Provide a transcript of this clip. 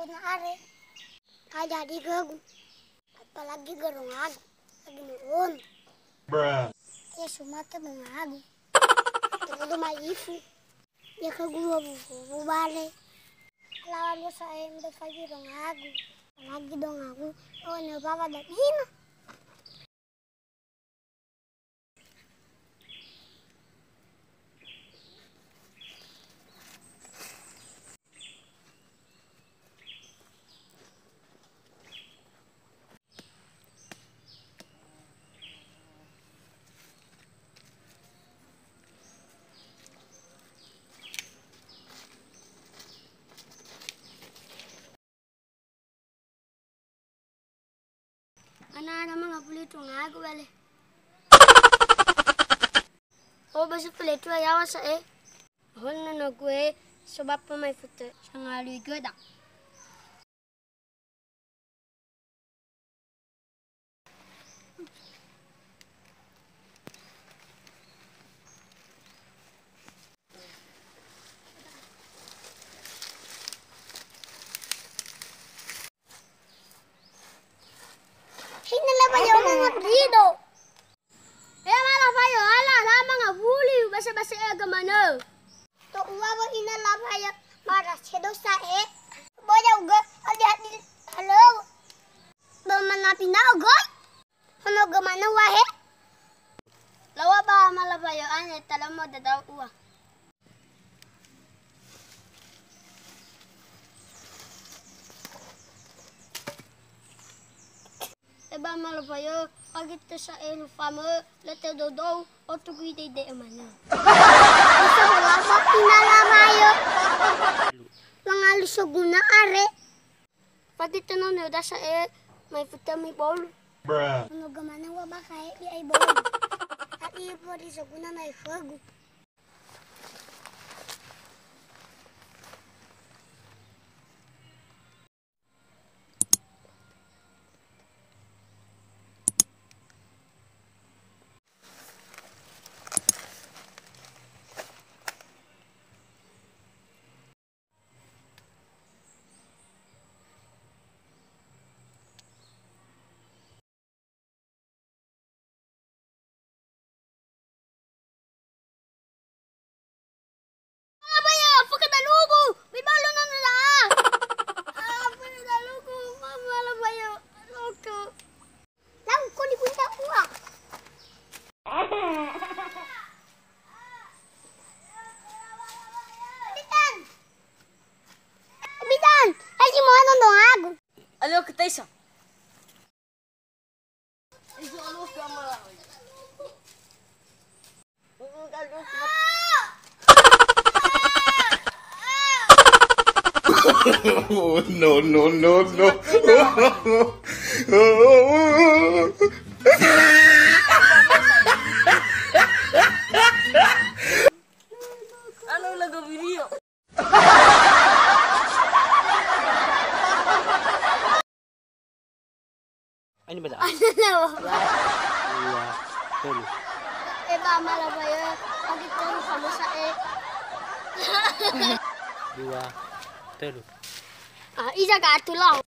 na are. Ada di gagu. Apalagi garong agu. Lagi noon. Ya sumata mga agu. Todo maifu. Ya kaguluha bubale. Lawan ko sa endo pagi dong agu. Lagi dong agu. Oh, nababa da hino. Anak-anak mga pulito nga ako, wale. O, basta pulito ayaw sa Hol na nagwe, subap pa may foto. Siya nga luigod ah. Hinala ba yung mga brido? Malah ba yung ala mga buli, basa-basa agamano. To uwawa inala ba yung para siya sa Boyaw ga, adi-adi, hello? Bamanapin na agad? Ano gamano wahe? Lawa ba malabayo ane, tala mo dadaw uwa. Eba malabayo, agit sa famo, lete dodo, o tuguide de amano. Isa wala ba pinalamayo? Mga lusog na are. Pagit no da sa may puta may bol. Ano gamana wa ba kaya di ay bol? At ipo rin sa guna may fuego. Ano kita isa? Iso ano ka malawi? No, no, no, no. Ano lagu video? Ano ba Ano na? Tulo. Eba malabayo, agit ko kamo sa Dua. Tulo. isa ka tulang.